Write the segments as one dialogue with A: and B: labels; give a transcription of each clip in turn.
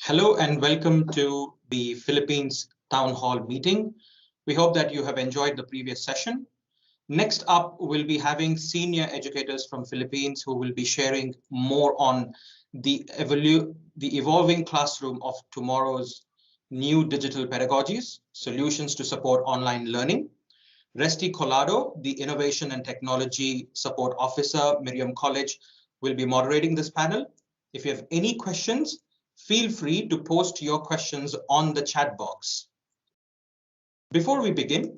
A: Hello and welcome to the Philippines Town Hall meeting. We hope that you have enjoyed the previous session. Next up, we'll be having senior educators from Philippines who will be sharing more on the evolving classroom of tomorrow's new digital pedagogies, solutions to support online learning. Resti Collado, the Innovation and Technology Support Officer, Miriam College, will be moderating this panel. If you have any questions, feel free to post your questions on the chat box. Before we begin,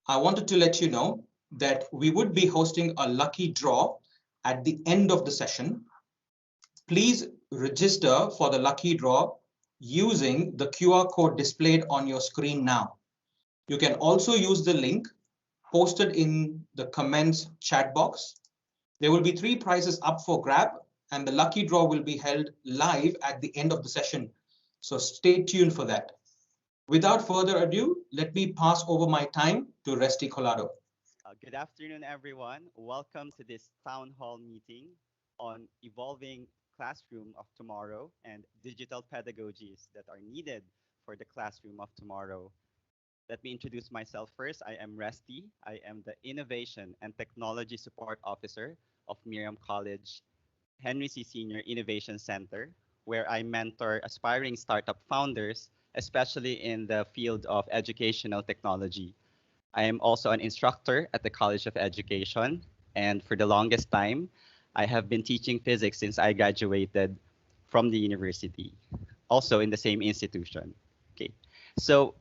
A: I wanted to let you know that we would be hosting a lucky draw at the end of the session. Please register for the lucky draw using the QR code displayed on your screen now. You can also use the link posted in the comments chat box. There will be 3 prizes up for grab, and the lucky draw will be held live at the end of the session. So stay tuned for that. Without further ado, let me pass over my time to Resti Collado.
B: Good afternoon, everyone. Welcome to this town hall meeting on evolving classroom of tomorrow and digital pedagogies that are needed for the classroom of tomorrow. Let me introduce myself first. I am Resti. I am the Innovation and Technology Support Officer of Miriam College Henry C. Senior Innovation Center, where I mentor aspiring startup founders, especially in the field of educational technology. I am also an instructor at the College of Education, and for the longest time, I have been teaching physics since I graduated from the university, also in the same institution. Okay, so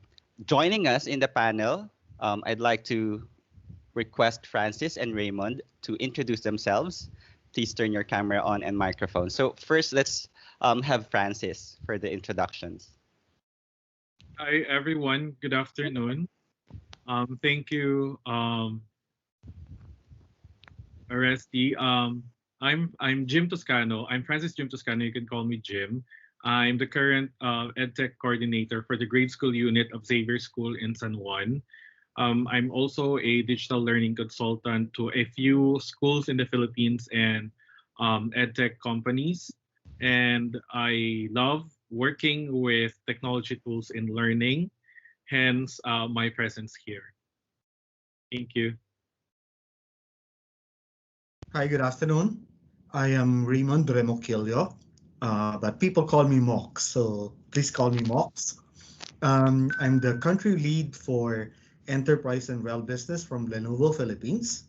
B: joining us in the panel, I'd like to request Francis and Raymond to introduce themselves. Please turn your camera on and microphone. So first, let's have Francis for the introductions.
C: Hi, everyone. Good afternoon. Thank you, Aresti. I'm Jim Toscano. I'm Francis Jim Toscano. You can call me Jim. I'm the current EdTech coordinator for the grade school unit of Xavier School in San Juan. I'm also a digital learning consultant to a few schools in the Philippines and EdTech companies. And I love working with technology tools in learning, hence my presence here. Thank you.
D: Hi, good afternoon. I am Raymond Remoquillo, but people call me Mox, so please call me Mox. I'm the country lead for enterprise and rail business from Lenovo Philippines.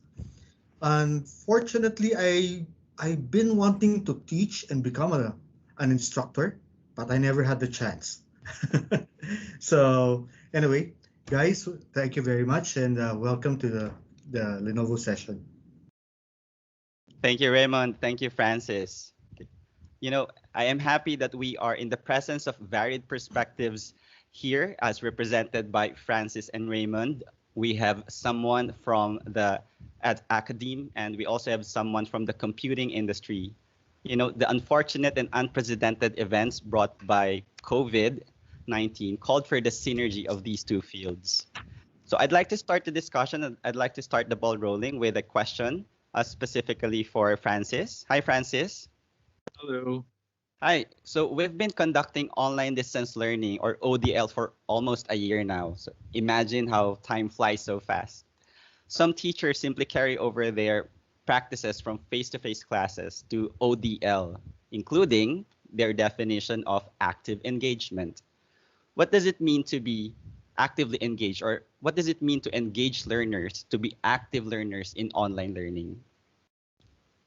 D: Unfortunately, I've been wanting to teach and become an instructor, but I never had the chance. So anyway, guys, thank you very much and welcome to the Lenovo session.
B: Thank you, Raymond. Thank you, Francis. You know, I am happy that we are in the presence of varied perspectives here as represented by Francis and Raymond. We have someone from the academe, and we also have someone from the computing industry. You know, the unfortunate and unprecedented events brought by COVID-19 called for the synergy of these two fields. So I'd like to start the discussion, and I'd like to start the ball rolling with a question specifically for Francis. Hi, Francis.
C: Hello.
B: Hi. So we've been conducting online distance learning or ODL for almost a year now. So imagine how time flies so fast. Some teachers simply carry over their practices from face-to-face classes to ODL, including their definition of active engagement. What does it mean to be actively engaged, or what does it mean to engage learners, to be active learners in online learning?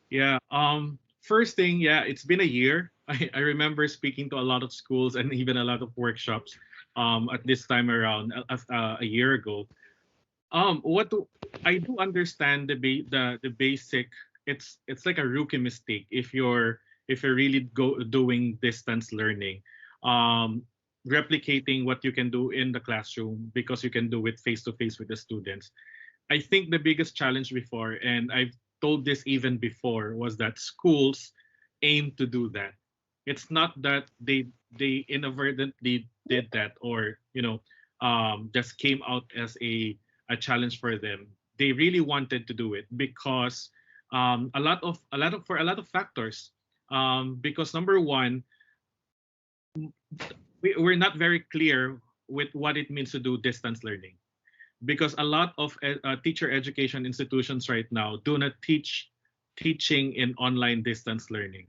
C: Yeah. First thing, yeah, it's been a year. I remember speaking to a lot of schools and even a lot of workshops at this time around a year ago. I do understand the basic. It's like a rookie mistake if you're really doing distance learning, um, replicating what you can do in the classroom because you can do it face to face with the students. I think the biggest challenge before, and I've told this even before, was that schools aim to do that. It's not that they inadvertently did that, or just came out as a challenge for them. They really wanted to do it because a lot of for a lot of factors. Because number one, we're not very clear with what it means to do distance learning, because a lot of teacher education institutions right now do not teaching in online distance learning.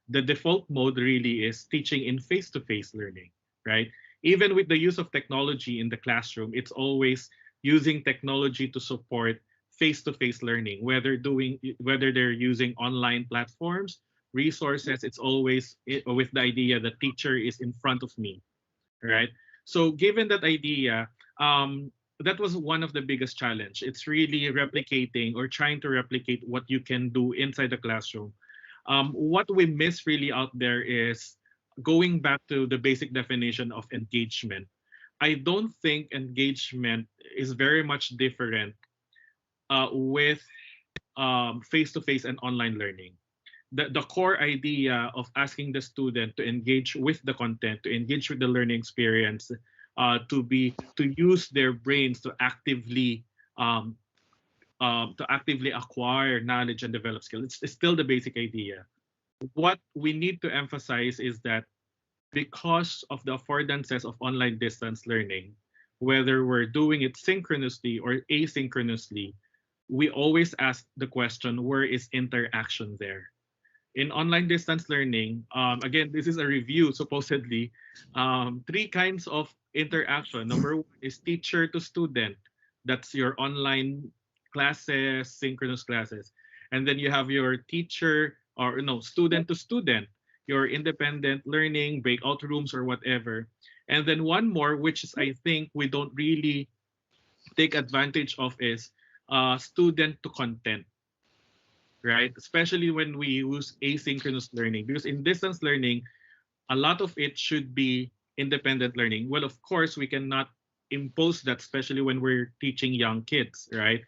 C: The default mode really is teaching in face-to-face learning, right? Even with the use of technology in the classroom, it's always using technology to support face-to-face learning, whether they're using online platforms, resources. It's always with the idea the teacher is in front of me, right? So given that idea, that was one of the biggest challenge. It's really replicating or trying to replicate what you can do inside the classroom. What we miss really out there is going back to the basic definition of engagement. I don't think engagement is very much different with face-to-face and online learning. The core idea of asking the student to engage with the content, to engage with the learning experience, to use their brains to actively acquire knowledge and develop skills. It's still the basic idea. What we need to emphasize is that because of the affordances of online distance learning, whether we're doing it synchronously or asynchronously, we always ask the question, where is interaction there? In online distance learning, again, this is a review supposedly, three kinds of interaction. Number one is teacher to student. That's your online classes, synchronous classes. And then you have your teacher or no, student to student, your independent learning, breakout rooms or whatever. And then one more, which is I think we don't really take advantage of, is student to content, right? Especially when we use asynchronous learning, because in distance learning, a lot of it should be independent learning. Well, of course, we cannot impose that, especially when we're teaching young kids, right?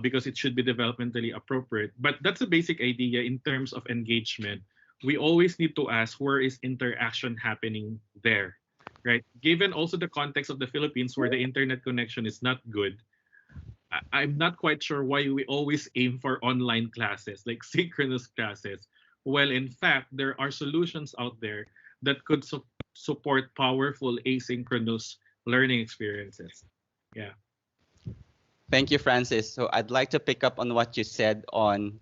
C: Because it should be developmentally appropriate. But that's a basic idea in terms of engagement. We always need to ask, where is interaction happening there, right? Given also the context of the Philippines where the internet connection is not good, I'm not quite sure why we always aim for online classes, like synchronous classes. Well, in fact, there are solutions out there that could support powerful asynchronous learning experiences. Yeah.
B: Thank you, Francis. So I'd like to pick up on what you said on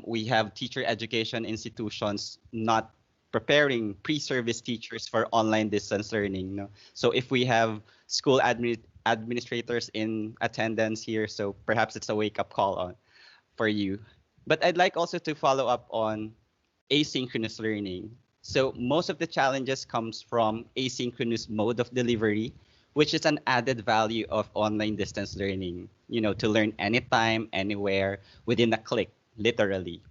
B: we have teacher education institutions not preparing pre-service teachers for online distance learning. No? So if we have school administrators in attendance here, so perhaps it's a wake-up call on for you. But I'd like also to follow up on asynchronous learning. So most of the challenges comes from asynchronous mode of delivery, which is an added value of online distance learning, you know, to learn anytime, anywhere, within a click, literally.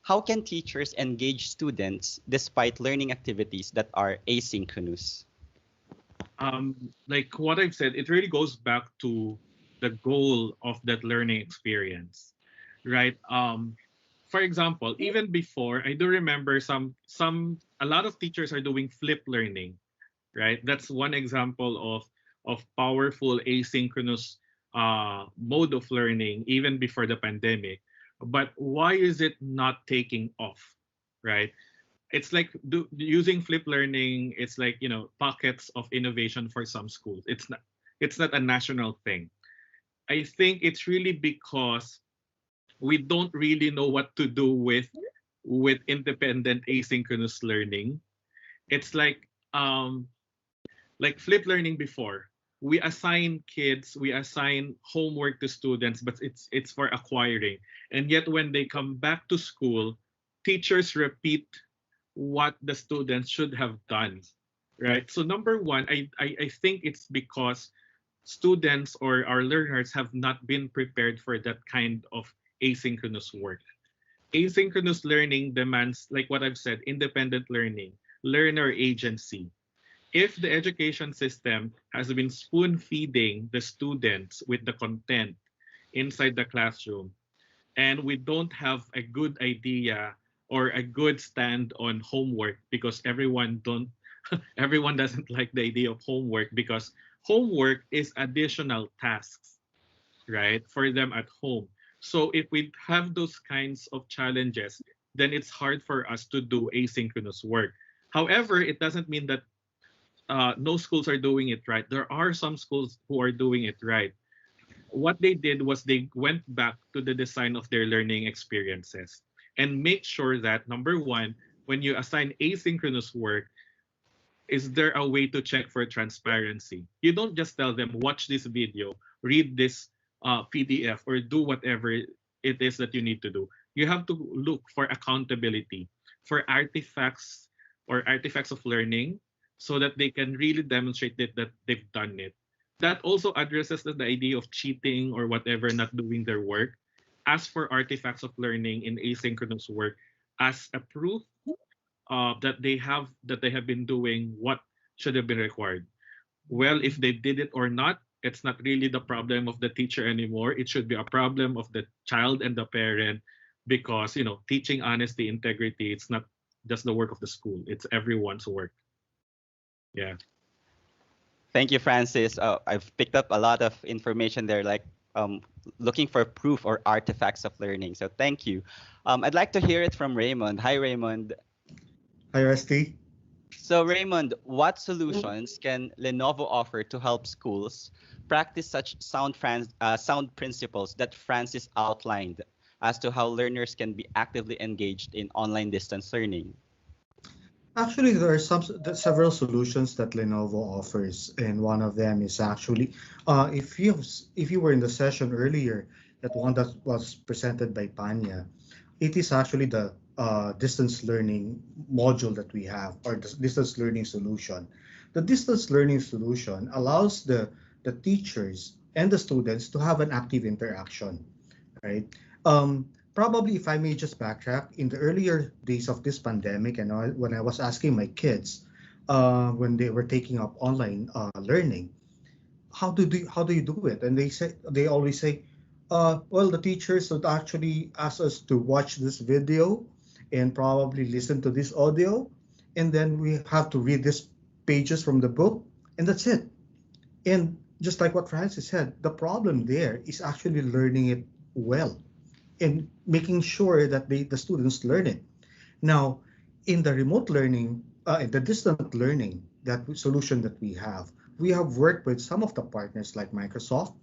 B: How can teachers engage students despite learning activities that are asynchronous?
C: Like what I've said, it really goes back to the goal of that learning experience, right? For example, even before, I do remember a lot of teachers are doing flip learning, right? That's one example of powerful asynchronous mode of learning even before the pandemic. But why is it not taking off, right? It's like using flip learning. It's like, you know, pockets of innovation for some schools. It's not a national thing. I think it's really because we don't really know what to do with independent asynchronous learning. It's like flip learning before. We assign homework to students, but it's for acquiring. And yet when they come back to school, teachers repeat what the students should have done, right? So number one, I think it's because students or our learners have not been prepared for that kind of asynchronous work. Asynchronous learning demands, like what I've said, independent learning, learner agency. If the education system has been spoon feeding the students with the content inside the classroom, and we don't have a good idea or a good stand on homework, because everyone doesn't like the idea of homework, because homework is additional tasks, right, for them at home. So if we have those kinds of challenges, then it's hard for us to do asynchronous work. However, it doesn't mean that no schools are doing it right. There are some schools who are doing it right. What they did was they went back to the design of their learning experiences and make sure that, number one, when you assign asynchronous work, is there a way to check for transparency? You don't just tell them, watch this video, read this PDF, or do whatever it is that you need to do. You have to look for accountability, for artifacts of learning, so that they can really demonstrate that they've done it. That also addresses the idea of cheating or whatever, not doing their work. As for artifacts of learning in asynchronous work, as a proof that they have been doing what should have been required. Well, if they did it or not, it's not really the problem of the teacher anymore. It should be a problem of the child and the parent, because teaching honesty, integrity, it's not just the work of the school, it's everyone's work. Yeah.
B: Thank you, Francis. I've picked up a lot of information there, like looking for proof or artifacts of learning. So thank you. I'd like to hear it from Raymond. Hi, Raymond.
D: Hi, Rusty.
B: So Raymond, what solutions can Lenovo offer to help schools practice such sound principles that Francis outlined as to how learners can be actively engaged in online distance learning?
D: Actually, there are several solutions that Lenovo offers, and one of them is actually, if you were in the session earlier, that one that was presented by Panya, it is actually the distance learning module that we have, or the distance learning solution. The distance learning solution allows the teachers and the students to have an active interaction, right? Probably, if I may just backtrack, in the earlier days of this pandemic, and when I was asking my kids when they were taking up online learning, how do you do it? And they always say, well, the teachers would actually ask us to watch this video and probably listen to this audio, and then we have to read these pages from the book, and that's it. And just like what Francis said, the problem there is actually learning it well and making sure that the students learn it. Now, in the remote learning, in the distant learning, that solution that we have worked with some of the partners like Microsoft,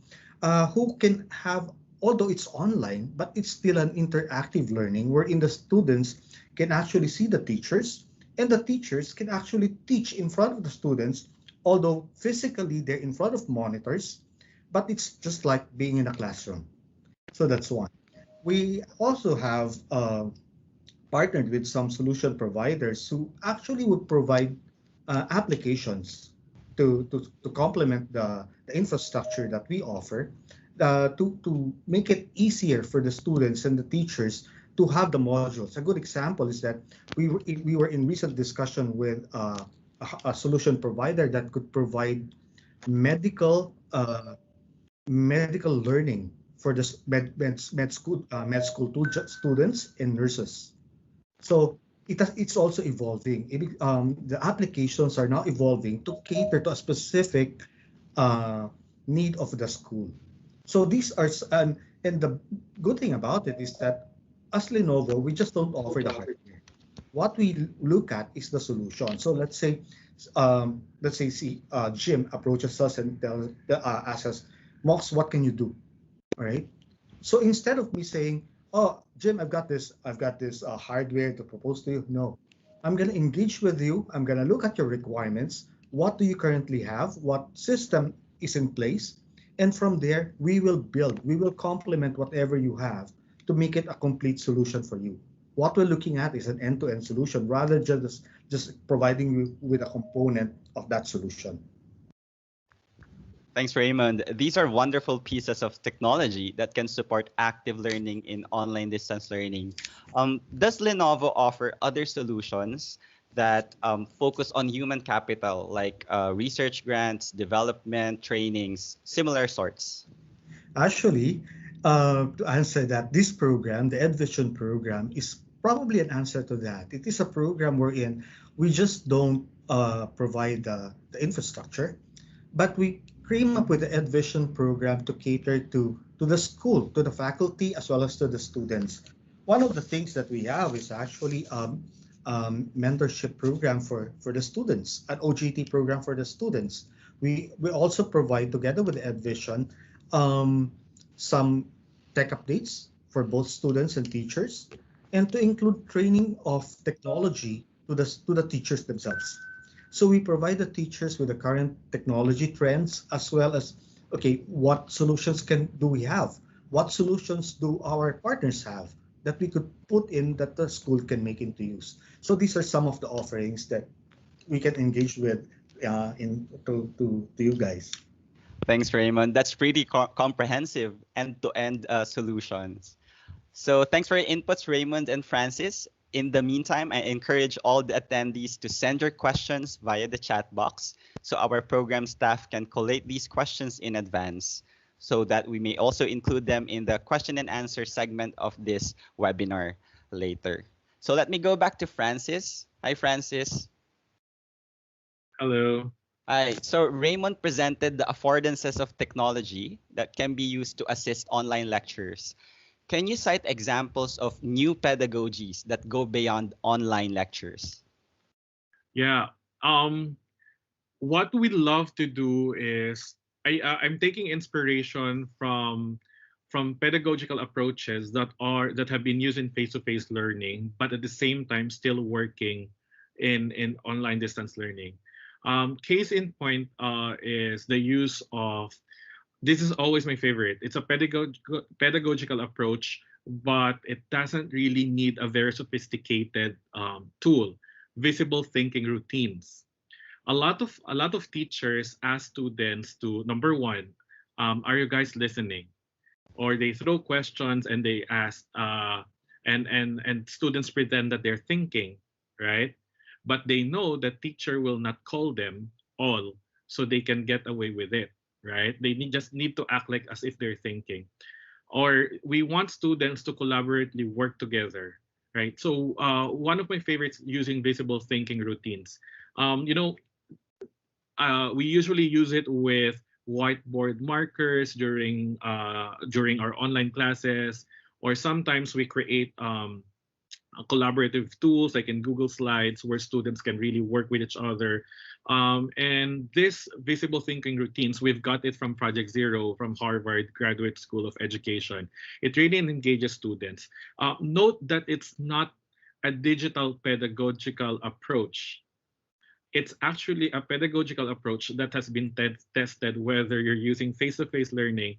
D: who can have, although it's online, but it's still an interactive learning wherein the students can actually see the teachers, and the teachers can actually teach in front of the students, although physically they're in front of monitors, but it's just like being in a classroom. So that's one. We also have partnered with some solution providers who actually would provide applications to complement the infrastructure that we offer, to make it easier for the students and the teachers to have the modules. A good example is that we were in recent discussion with a solution provider that could provide medical learning for the med school students and nurses. So it's also evolving. The applications are now evolving to cater to a specific need of the school. So these are, and the good thing about it is that as Lenovo, we just don't offer the hardware. What we look at is the solution. So let's say Jim approaches us and asks us, Mox, what can you do? All right. So instead of me saying, "Oh, Jim, I've got this hardware to propose to you," no, I'm going to engage with you. I'm going to look at your requirements. What do you currently have? What system is in place? And from there, we will complement whatever you have to make it a complete solution for you. What we're looking at is an end-to-end solution rather than just providing you with a component of that solution.
B: Thanks, Raymond. These are wonderful pieces of technology that can support active learning in online distance learning. Does Lenovo offer other solutions that focus on human capital, like research grants, development, trainings, similar sorts?
D: Actually, to answer that, this program, the EdVision program, is probably an answer to that. It is a program wherein we just don't provide the infrastructure, but we came up with the EdVision program to cater to the school, to the faculty, as well as to the students. One of the things that we have is actually mentorship program for the students, an OGT program for the students. We also provide, together with EdVision, some tech updates for both students and teachers, and to include training of technology to the teachers themselves. So we provide the teachers with the current technology trends, as well as, okay, what solutions do we have? What solutions do our partners have that we could put in that the school can make into use? So these are some of the offerings that we can engage with to you guys.
B: Thanks, Raymond. That's pretty comprehensive end-to-end solutions. So thanks for your inputs, Raymond and Francis. In the meantime, I encourage all the attendees to send your questions via the chat box so our program staff can collate these questions in advance so that we may also include them in the question and answer segment of this webinar later. So let me go back to Francis. Hi, Francis.
C: Hello.
B: Hi. So Raymond presented the affordances of technology that can be used to assist online lectures. Can you cite examples of new pedagogies that go beyond online lectures?
C: Yeah. What we love to do is I'm taking inspiration from pedagogical approaches that have been used in face-to-face learning, but at the same time still working in online distance learning. Case in point is the use of, this is always my favorite. It's a pedagogical approach, but it doesn't really need a very sophisticated tool. Visible thinking routines. A lot of teachers ask students to, number one, are you guys listening? Or they throw questions and they ask, and students pretend that they're thinking, right? But they know that teacher will not call them all, so they can get away with it, right? Just need to act like as if they're thinking. Or we want students to collaboratively work together, right? So one of my favorites using visible thinking routines. We usually use it with whiteboard markers during our online classes, or sometimes we create collaborative tools like in Google Slides where students can really work with each other. And this visible thinking routines, we've got it from Project Zero from Harvard Graduate School of Education. It really engages students. Note that it's not a digital pedagogical approach. It's actually a pedagogical approach that has been tested whether you're using face-to-face learning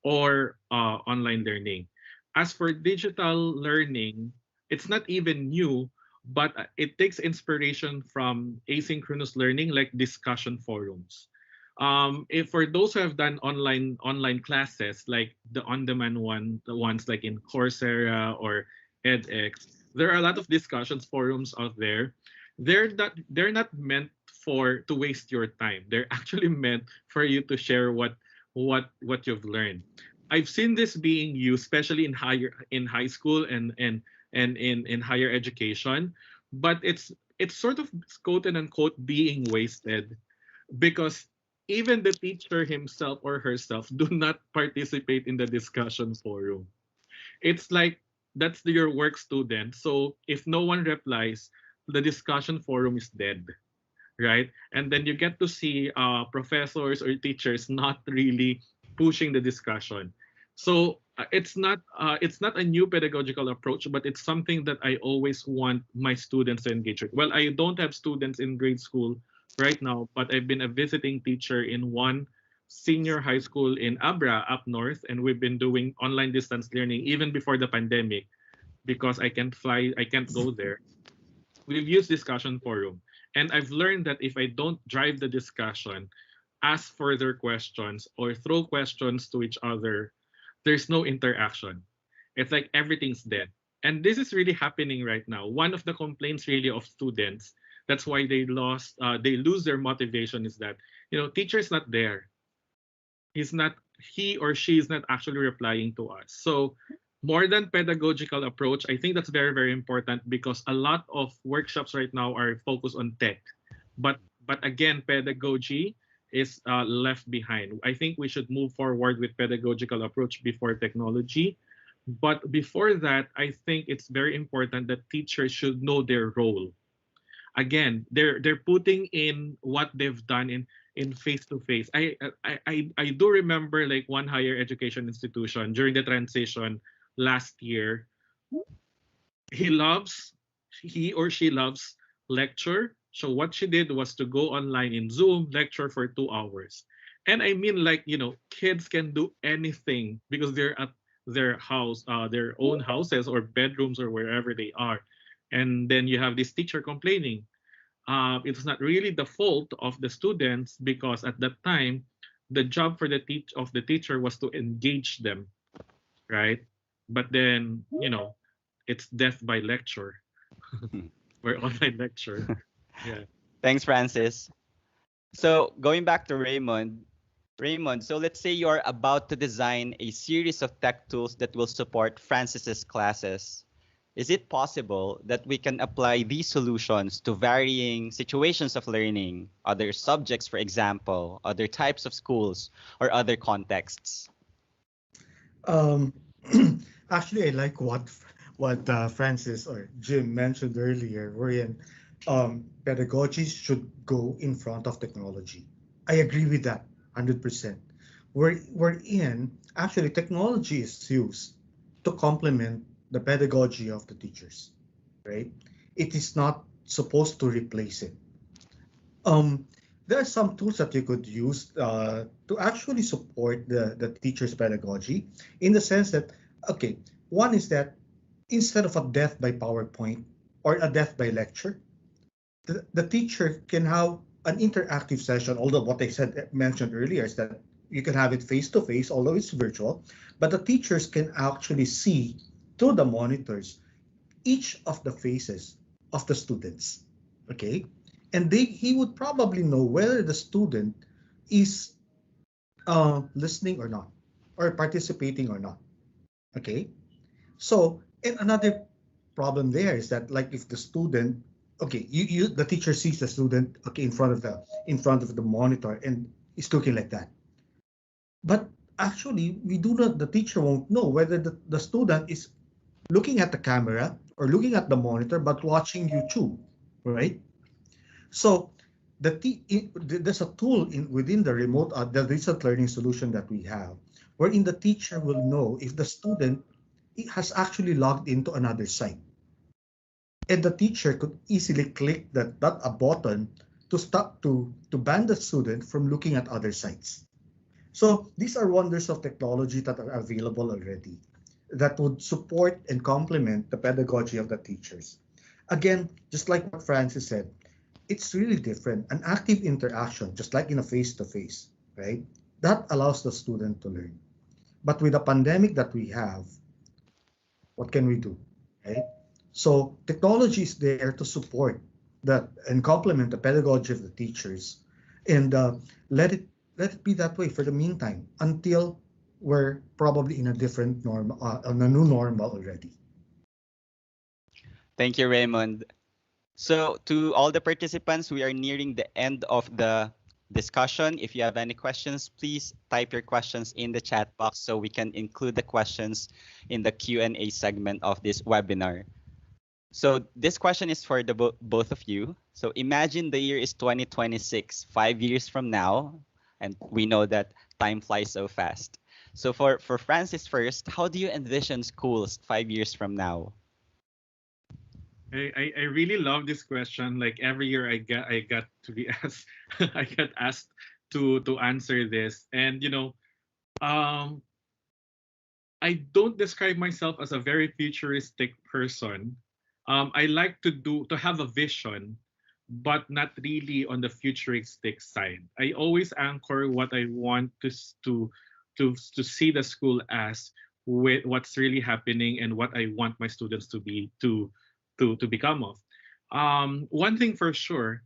C: or online learning. As for digital learning, it's not even new, but it takes inspiration from asynchronous learning like discussion forums. If for those who have done online classes, like the on-demand the ones like in Coursera or edX, there are a lot of discussions forums out there. They're not meant to waste your time. They're actually meant for you to share what you've learned. I've seen this being used, especially in high school and in higher education, but it's sort of quote and unquote being wasted because even the teacher himself or herself do not participate in the discussion forum. It's like that's your work student. So if no one replies, the discussion forum is dead, right? And then you get to see professors or teachers not really pushing the discussion. So it's not a new pedagogical approach, but it's something that I always want my students to engage with. Well, I don't have students in grade school right now, but I've been a visiting teacher in one senior high school in Abra up north, and we've been doing online distance learning even before the pandemic because I can't fly, I can't go there. We've used discussion forum, and I've learned that if I don't drive the discussion, ask further questions or throw questions to each other, there's no interaction. It's like everything's dead. And this is really happening right now. One of the complaints really of students, that's why they lose their motivation, is that teacher's not there. He or she is not actually replying to us. So more than pedagogical approach, I think that's very, very important because a lot of workshops right now are focused on tech. But again, pedagogy is left behind. I think we should move forward with pedagogical approach before technology. But before that, I think it's very important that teachers should know their role. Again, they're putting in what they've done in face to face. I do remember like one higher education institution during the transition last year. He loves he or she loves lecture. So what she did was to go online in Zoom, lecture for 2 hours. And I mean, like, kids can do anything because they're at their house, their own houses or bedrooms or wherever they are. And then you have this teacher complaining. It's not really the fault of the students because at that time, the job for the teacher was to engage them, right? But then, it's death by lecture. Or online lecture. Yeah.
B: Thanks, Francis. So going back to Raymond, so let's say you're about to design a series of tech tools that will support Francis's classes. Is it possible that we can apply these solutions to varying situations of learning, other subjects, for example, other types of schools, or other contexts?
D: Um, Actually, I like what Francis or Jim mentioned earlier, wherein pedagogy should go in front of technology. I agree with that 100%. Wherein actually technology is used to complement the pedagogy of the teachers, right? It is not supposed to replace it. Um, there are some tools that you could use to actually support the teacher's pedagogy in the sense that, okay, one is that instead of a death by PowerPoint or a death by lecture, the teacher can have an interactive session, although what I mentioned earlier is that you can have it face to face, although it's virtual, but the teachers can actually see through the monitors each of the faces of the students. Okay, and he would probably know whether the student is listening or not, or participating or not. Okay, so and another problem there is that, like, if the student, okay, the teacher sees the student, okay, in front of the monitor and is looking like that, but actually the teacher won't know whether the student is looking at the camera or looking at the monitor but watching YouTube, right? So there's a tool within the remote the distance learning solution that we have, wherein the teacher will know if the student has actually logged into another site, and the teacher could easily click that a button to stop to ban the student from looking at other sites. So these are wonders of technology that are available already that would support and complement the pedagogy of the teachers. Again, just like what Francis said, it's really different. An active interaction, just like in a face-to-face, right? That allows the student to learn. But with the pandemic that we have, what can we do, right? So technology is there to support that and complement the pedagogy of the teachers, and let it be that way for the meantime until we're probably in a different norm, on a new normal already.
B: Thank you, Raymond. So to all the participants, we are nearing the end of the discussion. If you have any questions, please type your questions in the chat box so we can include the questions in the Q&A segment of this webinar. So this question is for the both of you. So imagine the year is 2026, 5 years from now, and we know that time flies so fast. So for Francis first, how do you envision schools 5 years from now?
C: I really love this question. Like every year I got to be asked I get asked to answer this. And I don't describe myself as a very futuristic person. I like to have a vision, but not really on the futuristic side. I always anchor what I want to see the school as, with what's really happening and what I want my students to be to become of. One thing for sure,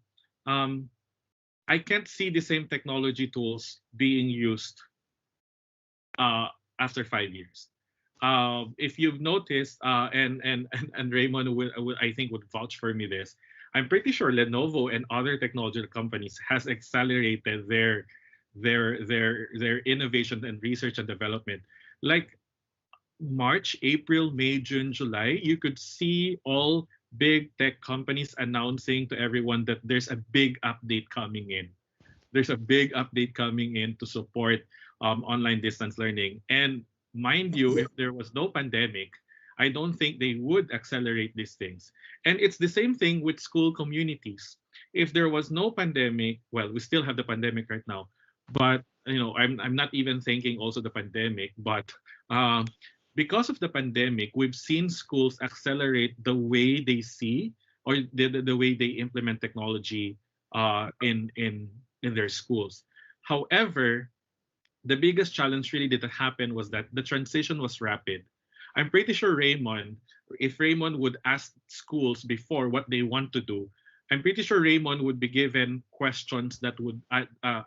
C: I can't see the same technology tools being used after 5 years. If you've noticed, and Raymond will I think would vouch for me this. I'm pretty sure Lenovo and other technology companies has accelerated their innovation and research and development. Like March, April, May, June, July, you could see all big tech companies announcing to everyone that there's a big update coming in. There's a big update coming in to support online distance learning. And mind you, if there was no pandemic, I don't think they would accelerate these things. And it's the same thing with school communities. If there was no pandemic, well, we still have the pandemic right now, but I'm not even thinking also the pandemic, but um, because of the pandemic, we've seen schools accelerate the way they see or the way they implement technology in their schools. However, the biggest challenge really that happened was that the transition was rapid. I'm pretty sure if Raymond would ask schools before what they want to do, I'm pretty sure Raymond would be given questions that would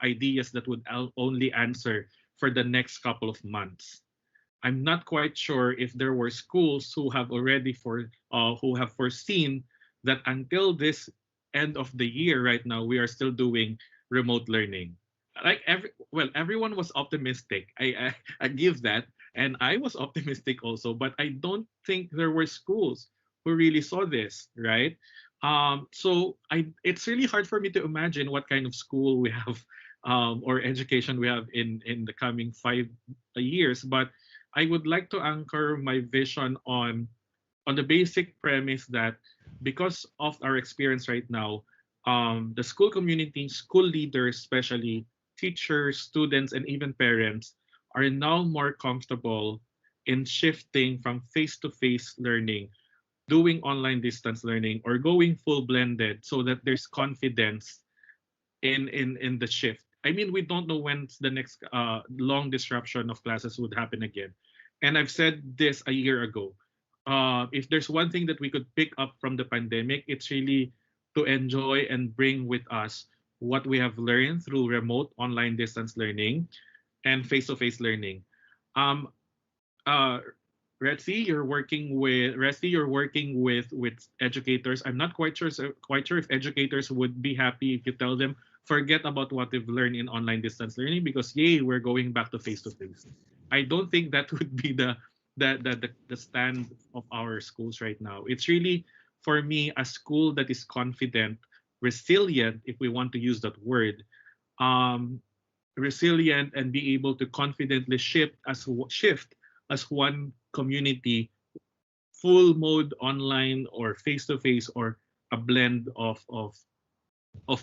C: ideas that would only answer for the next couple of months. I'm not quite sure if there were schools who have foreseen that until this end of the year right now we are still doing remote learning. Like everyone was optimistic. I give that, and I was optimistic also, but I don't think there were schools who really saw this, right? So it's really hard for me to imagine what kind of school we have or education we have in the coming 5 years. But I would like to anchor my vision on the basic premise that because of our experience right now, the school community, school leaders, especially teachers, students, and even parents are now more comfortable in shifting from face-to-face learning, doing online distance learning, or going full blended so that there's confidence in the shift. I mean, we don't know when the next long disruption of classes would happen again. And I've said this a year ago. If there's one thing that we could pick up from the pandemic, it's really to enjoy and bring with us what we have learned through remote online distance learning and face-to-face learning. Retsy, you're working with educators. I'm not quite sure if educators would be happy if you tell them forget about what they've learned in online distance learning because yay, we're going back to face-to-face. I don't think that would be the stand of our schools right now. It's really, for me, a school that is confident, resilient, if we want to use that word, resilient and be able to confidently shift as one community, full mode online or face to face or a blend of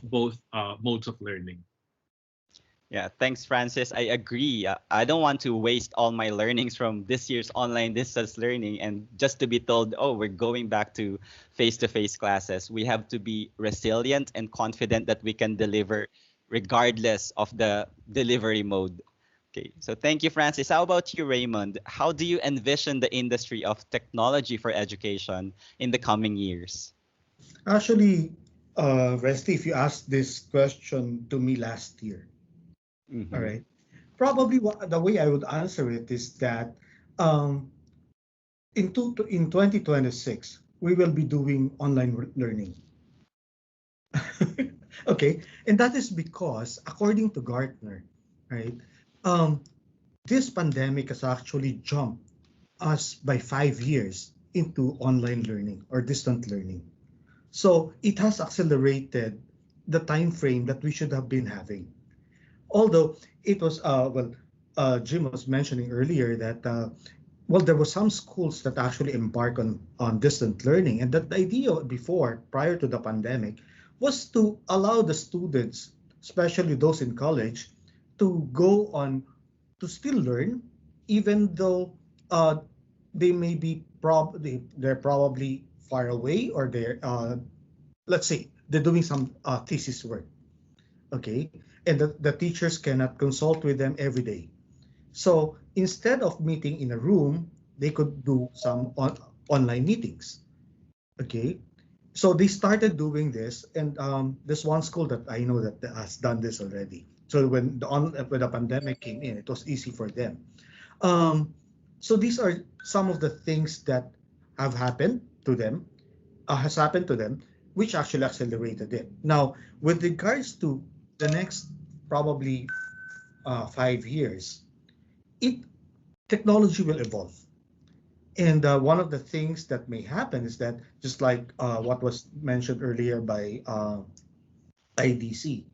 C: both modes of learning.
B: Yeah, thanks, Francis. I agree. I don't want to waste all my learnings from this year's online distance learning and just to be told, oh, we're going back to face-to-face classes. We have to be resilient and confident that we can deliver regardless of the delivery mode. Okay, so thank you, Francis. How about you, Raymond? How do you envision the industry of technology for education in the coming years?
D: Actually, Resty, if you asked this question to me last year, all right, probably the way I would answer it is that in 2026, we will be doing online learning. Okay, and that is because according to Gartner, right, this pandemic has actually jumped us by 5 years into online learning or distant learning. So it has accelerated the time frame that we should have been having. Although it was, Jim was mentioning earlier that, there were some schools that actually embark on distant learning. And that the idea before, prior to the pandemic, was to allow the students, especially those in college, to go on to still learn, even though they may be they're probably far away or they're, let's say, they're doing some thesis work. Okay, and the teachers cannot consult with them every day. So instead of meeting in a room, they could do some online meetings. Okay, so they started doing this, and there's one school that I know that has done this already. So when the pandemic came in, it was easy for them. So these are some of the things that have happened to them, which actually accelerated it. Now, with regards to the next probably 5 years, technology will evolve. And one of the things that may happen is that, just like what was mentioned earlier by IDC,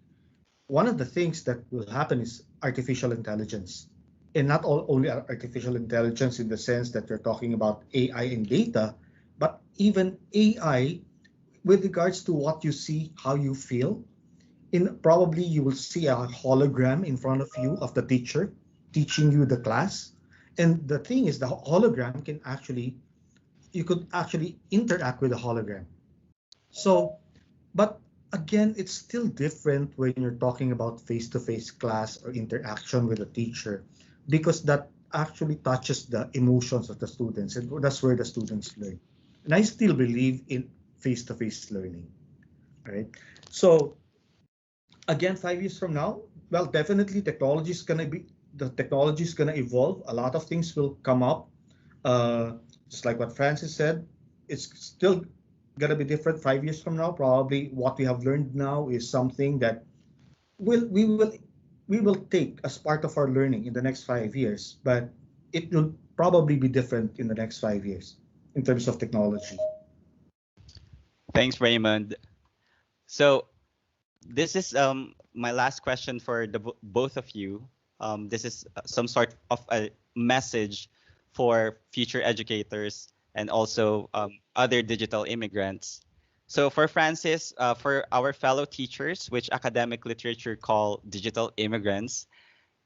D: one of the things that will happen is artificial intelligence. And not only artificial intelligence in the sense that you're talking about AI and data, but even AI with regards to what you see, how you feel. In probably you will see a hologram in front of you of the teacher teaching you the class. And the thing is, the hologram can actually, you could actually interact with the hologram. So, but again, it's still different when you're talking about face-to-face class or interaction with a teacher, because that actually touches the emotions of the students, and that's where the students learn. And I still believe in face-to-face learning, right? So again, 5 years from now, well, definitely the technology is gonna evolve. A lot of things will come up. Just like what Francis said, it's still gonna be different 5 years from now. Probably what we have learned now is something that will we will take as part of our learning in the next 5 years, but it will probably be different in the next 5 years in terms of technology.
B: Thanks, Raymond. So this is my last question for the both of you. This is some sort of a message for future educators and also other digital immigrants. So for Francis, for our fellow teachers, which academic literature call digital immigrants,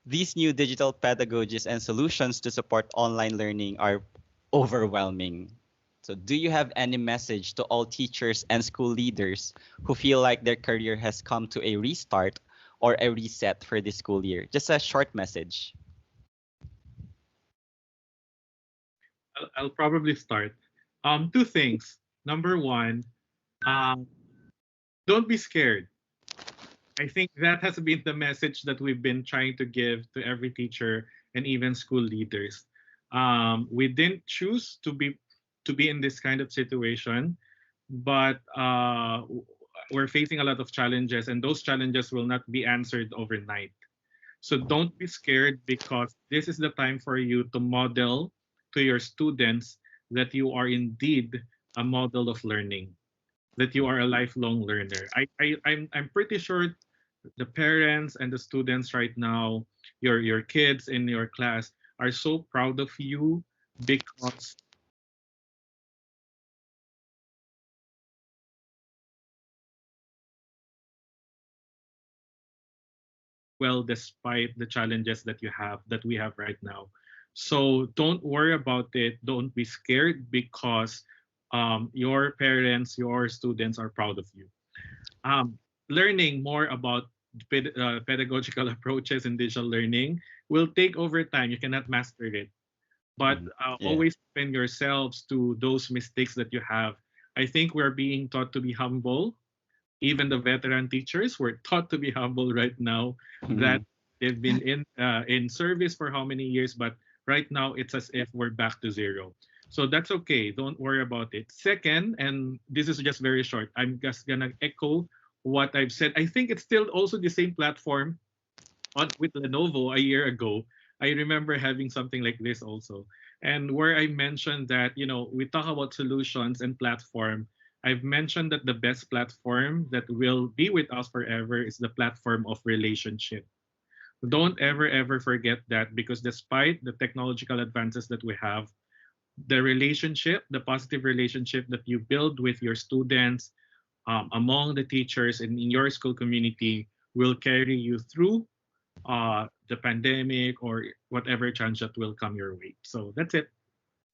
B: these new digital pedagogies and solutions to support online learning are overwhelming. So, do you have any message to all teachers and school leaders who feel like their career has come to a restart or a reset for this school year? Just a short message.
C: I'll probably start. Two things. Number one, um, don't be scared. I think that has been the message that we've been trying to give to every teacher and even school leaders. We didn't choose to be in this kind of situation, but we're facing a lot of challenges, and those challenges will not be answered overnight. So don't be scared, because this is the time for you to model to your students that you are indeed a model of learning, that you are a lifelong learner. I'm pretty sure the parents and the students right now, your kids in your class, are so proud of you, because well, despite the challenges that we have right now. So don't worry about it. Don't be scared, because your parents, your students are proud of you. Learning more about pedagogical approaches in digital learning will take over time. You cannot master it, but
B: Yeah.
C: always open yourselves to those mistakes that you have. I think we're being taught to be humble. Even the veteran teachers were taught to be humble right now, that
B: Mhm.
C: they've been in service for how many years, but right now it's as if we're back to zero. So that's okay. Don't worry about it. Second, and this is just very short, I'm just gonna echo what I've said. I think it's still also the same platform on with Lenovo a year ago. I remember having something like this also. And where I mentioned that, we talk about solutions and platform. I've mentioned that the best platform that will be with us forever is the platform of relationship. Don't ever forget that, because despite the technological advances that we have, the relationship, the positive relationship that you build with your students, among the teachers and in your school community, will carry you through the pandemic or whatever challenge that will come your way. So that's it.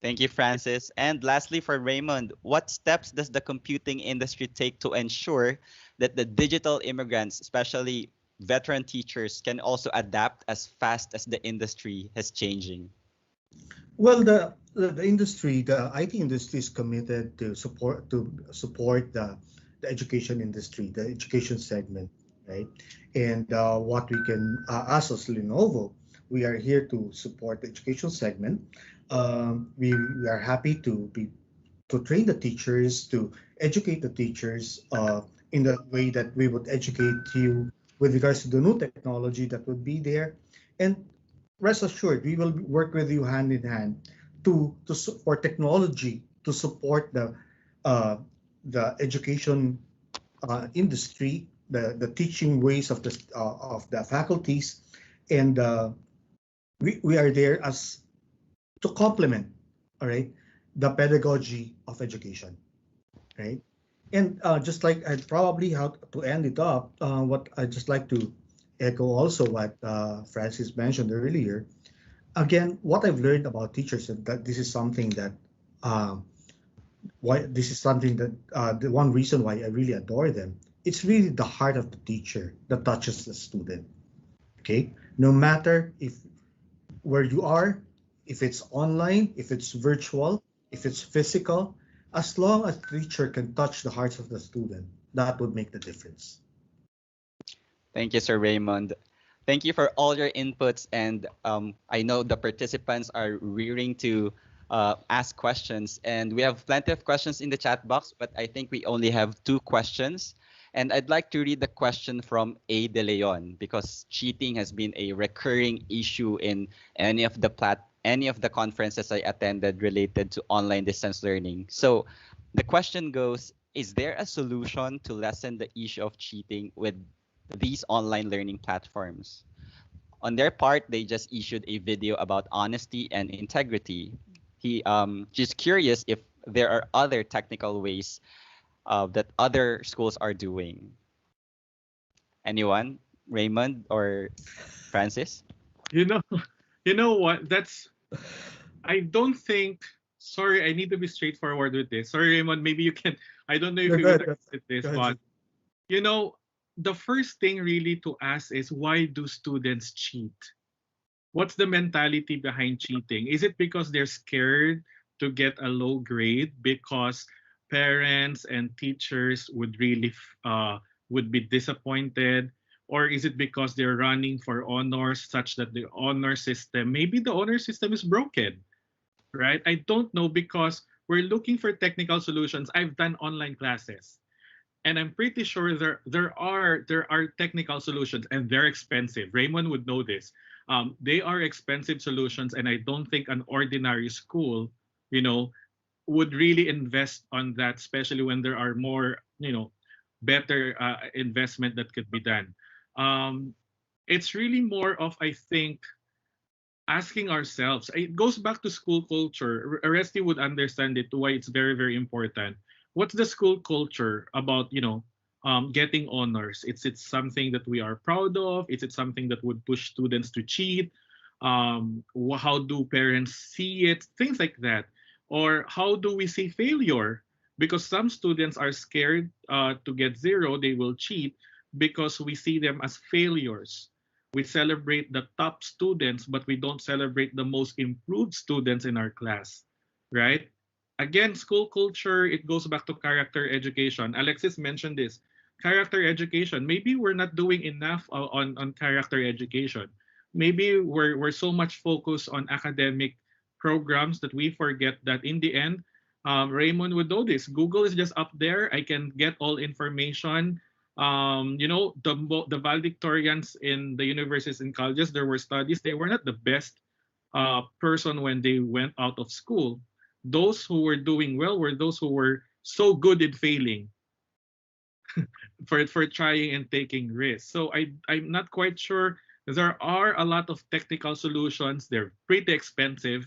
B: Thank you, Francis. And lastly, for Raymond, what steps does the computing industry take to ensure that the digital immigrants, especially veteran teachers, can also adapt as fast as the industry is changing?
D: Well, the industry, the IT industry, is committed to support the education industry, the education segment, right? And what we can, us as Lenovo, we are here to support the education segment. We are happy to train the teachers, to educate the teachers in the way that we would educate you with regards to the new technology that would be there. And rest assured, we will work with you hand in hand for technology to support the education industry, the teaching ways of the faculties, and we are there as to complement, all right, the pedagogy of education, right? And just like I'd probably have to end it up, what I'd just like to echo also what Francis mentioned earlier. Again, what I've learned about teachers is that this is something that the one reason why I really adore them. It's really the heart of the teacher that touches the student. Okay, no matter if where you are, if it's online, if it's virtual, if it's physical, as long as the teacher can touch the hearts of the student, that would make the difference.
B: Thank you, Sir Raymond. Thank you for all your inputs. And I know the participants are rearing to ask questions. And we have plenty of questions in the chat box, but I think we only have 2 questions. And I'd like to read the question from A. De Leon, because cheating has been a recurring issue in any of the conferences I attended related to online distance learning. So the question goes, is there a solution to lessen the issue of cheating with these online learning platforms? On their part, they just issued a video about honesty and integrity. Just curious if there are other technical ways that other schools are doing. Anyone? Raymond or Francis?
C: You know what? I don't think. Sorry, I need to be straightforward with this. Sorry, Raymond. Maybe you can. I don't know if you would agree with this, but the first thing really to ask is, why do students cheat? What's the mentality behind cheating? Is it because they're scared to get a low grade, because parents and teachers would really would be disappointed? Or is it because they're running for honors, such that the honor system, maybe the honor system is broken, right? I don't know, because we're looking for technical solutions. I've done online classes, and I'm pretty sure there are technical solutions, and they're expensive. Raymond would know this. They are expensive solutions, and I don't think an ordinary school, would really invest on that, especially when there are more, better investment that could be done. It's really more of, I think, asking ourselves. It goes back to school culture. Aresti would understand it, why it's very, very important. What's the school culture about, getting honors? It's something that we are proud of? Is it something that would push students to cheat? How do parents see it? Things like that. Or how do we see failure? Because some students are scared to get 0, they will cheat because we see them as failures. We celebrate the top students, but we don't celebrate the most improved students in our class, right? Again, school culture, it goes back to character education. Alexis mentioned this. Character education. Maybe we're not doing enough on character education. Maybe we're so much focused on academic programs that we forget that in the end, Raymond would know this. Google is just up there. I can get all information. The valedictorians in the universities and colleges, there were studies, they were not the best person when they went out of school. Those who were doing well were those who were so good in failing for trying and taking risks. So I'm not quite sure. There are a lot of technical solutions. They're pretty expensive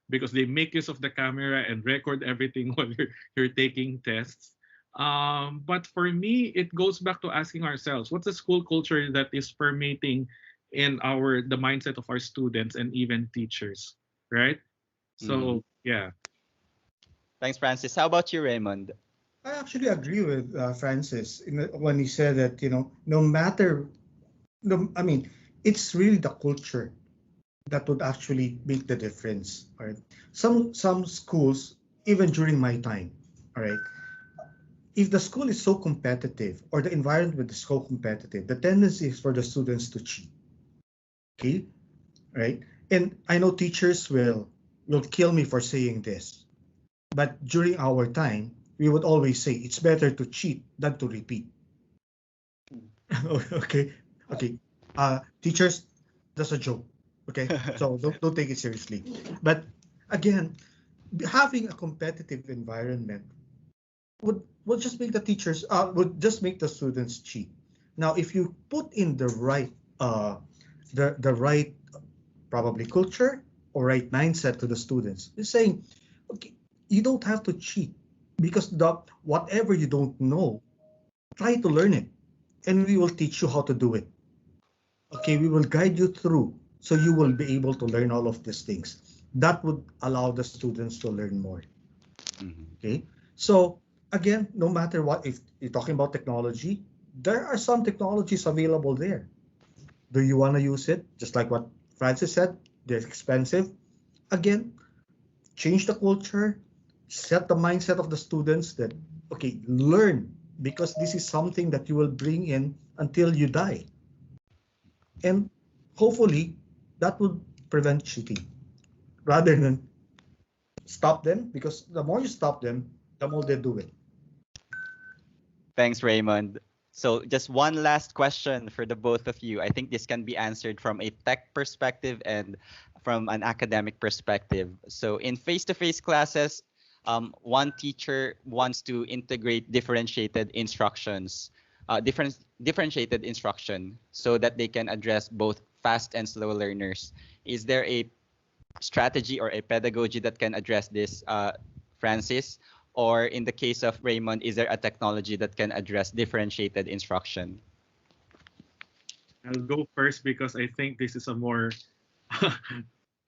C: because they make use of the camera and record everything while you're taking tests. But for me, it goes back to asking ourselves, what's the school culture that is permeating in the mindset of our students and even teachers, right? So, yeah.
B: Thanks, Francis. How about you, Raymond?
D: I actually agree with Francis when he said that, no matter, it's really the culture that would actually make the difference. All right. Some schools, even during my time, all right, if the school is so competitive or the environment is so competitive, the tendency is for the students to cheat. Okay, right? And I know teachers will kill me for saying this, but during our time, we would always say it's better to cheat than to repeat. Okay. Teachers, that's a joke. Okay, so don't take it seriously. But Again, having a competitive environment would just make the teachers would just make the students cheat. Now, if you put in the right the right probably culture or right mindset to the students, it's saying, okay, you don't have to cheat because whatever you don't know, try to learn it, and we will teach you how to do it. Okay, we will guide you through, so you will be able to learn all of these things. That would allow the students to learn more. Okay, so again, no matter what, if you're talking about technology, there are some technologies available there. Do you want to use it? Just like what Francis said, they're expensive. Again, change the culture, set the mindset of the students that, okay, learn, because this is something that you will bring in until you die. And hopefully that would prevent cheating rather than stop them, because the more you stop them, the more they do it.
B: Thanks, Raymond. So just one last question for the both of you. I think this can be answered from a tech perspective and from an academic perspective. So in face-to-face classes, one teacher wants to integrate differentiated instructions, differentiated instruction so that they can address both fast and slow learners. Is there a strategy or a pedagogy that can address this, Francis? Or in the case of Raymond, is there a technology that can address differentiated instruction?
C: I'll go first because I think this is a more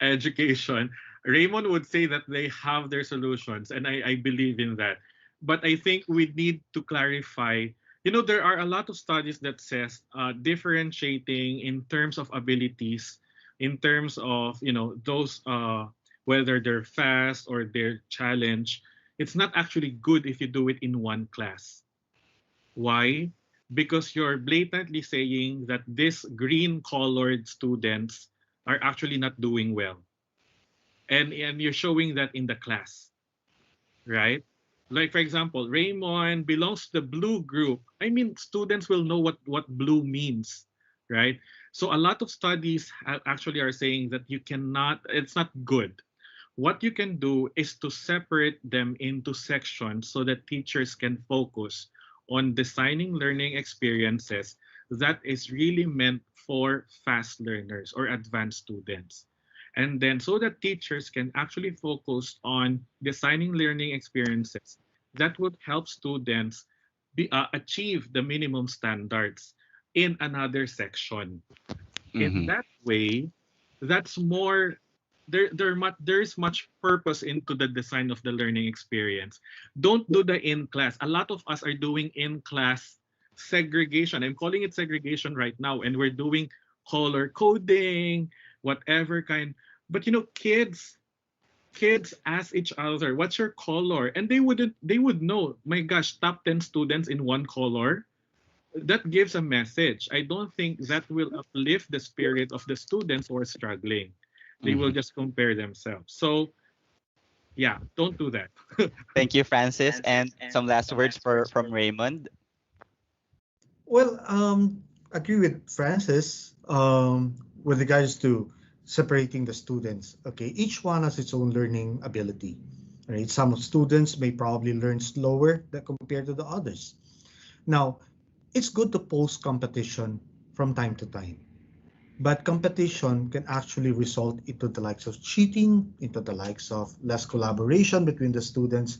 C: education. Raymond would say that they have their solutions, and I believe in that. But I think we need to clarify. You know, there are a lot of studies that says differentiating in terms of abilities, in terms of, you know, those whether they're fast or they're challenged. It's not actually good if you do it in one class. Why? Because you're blatantly saying that these green colored students are actually not doing well. And you're showing that in the class, right? Like, for example, Raymond belongs to the blue group. I mean, students will know what blue means, right? So a lot of studies actually are saying that you cannot, it's not good. What you can do is to separate them into sections so that teachers can focus on designing learning experiences that is really meant for fast learners or advanced students. And then so that teachers can actually focus on designing learning experiences that would help students achieve the minimum standards in another section. In that way, that's more there's much purpose into the design of the learning experience. Don't do the in class. A lot of us are doing in class segregation. I'm calling it segregation right now, and we're doing color coding, whatever kind. But you know, kids ask each other, "What's your color?" And they would know. My gosh, top 10 students in one color. That gives a message. I don't think that will uplift the spirit of the students who are struggling. They will just compare themselves. So yeah, don't do that.
B: Thank you, Francis. And some last words from Raymond.
D: Well, agree with Francis with regards to separating the students. Okay, each one has its own learning ability. Right, some students may probably learn slower than compared to the others. Now, it's good to post competition from time to time, but competition can actually result into the likes of cheating, into the likes of less collaboration between the students,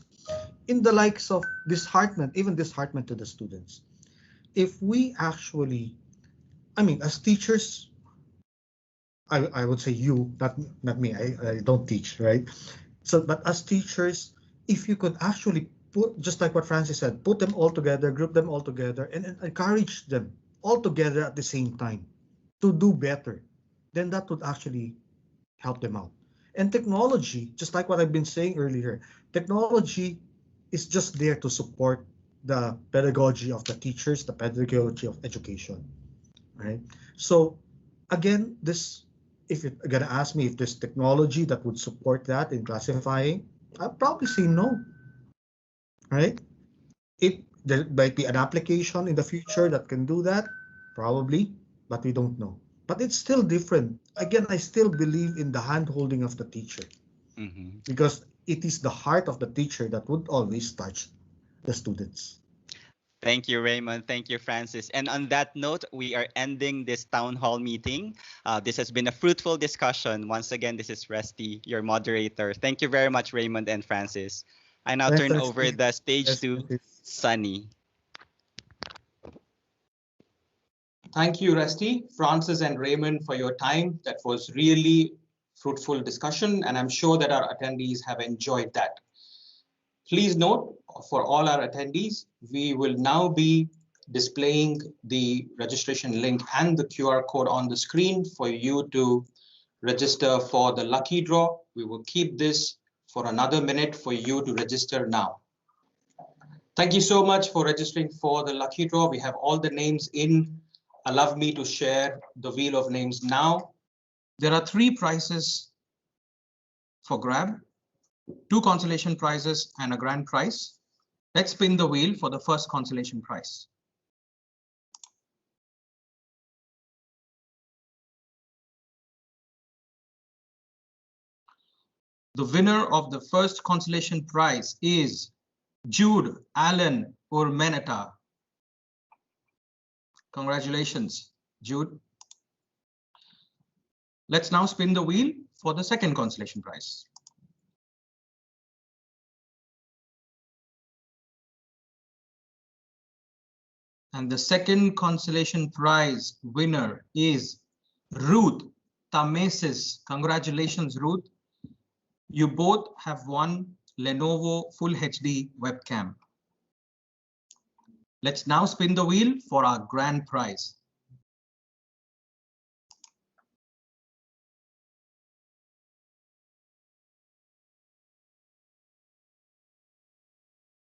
D: in the likes of disheartenment, even disheartenment to the students. If we actually, I mean, as teachers, I would say you, not me, I don't teach, right? So, but as teachers, if you could actually put, just like what Francis said, put them all together, group them all together, and encourage them all together at the same time to do better, then that would actually help them out. And technology, just like what I've been saying earlier, technology is just there to support the pedagogy of the teachers, the pedagogy of education, right? So again, this, if you're gonna ask me if there's technology that would support that in classifying, I'd probably say no, right? There might be an application in the future that can do that, probably, but we don't know. But it's still different. Again, I still believe in the hand-holding of the teacher. because it is the heart of the teacher that would always touch the students.
B: Thank you, Raymond. Thank you, Francis. And on that note, we are ending this town hall meeting. This has been a fruitful discussion. Once again, this is Resty, your moderator. Thank you very much, Raymond and Francis. I now
D: Thanks,
B: turn over
D: Rusty.
B: the stage
D: Yes,
B: to
D: Francis.
B: Sunny.
A: Thank you, Rusty, Francis, and Raymond for your time. That was really fruitful discussion, and I'm sure that our attendees have enjoyed that. Please note, for all our attendees, we will now be displaying the registration link and the QR code on the screen for you to register for the lucky draw. We will keep this for another minute for you to register now. Thank you so much for registering for the lucky draw. We have all the names in. Allow me to share the wheel of names now. There are 3 prizes for grab, 2 consolation prizes and a grand prize. Let's spin the wheel for the first consolation prize. The winner of the first consolation prize is Jude Allen Urmeneta. Congratulations, Jude. Let's now spin the wheel for the second consolation prize. And the second consolation prize winner is Ruth Tamesis. Congratulations, Ruth. You both have won Lenovo Full HD webcam. Let's now spin the wheel for our grand prize.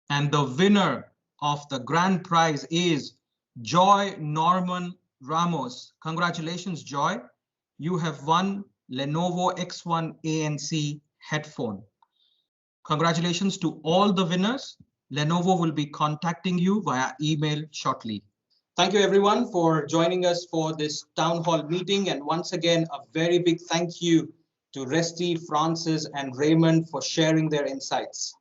A: And the winner of the grand prize is Joy Norman Ramos. Congratulations, Joy. You have won Lenovo X1 ANC headphone. Congratulations to all the winners. Lenovo will be contacting you via email shortly. Thank you everyone for joining us for this town hall meeting. And once again, a very big thank you to Resty, Francis, and Raymond for sharing their insights.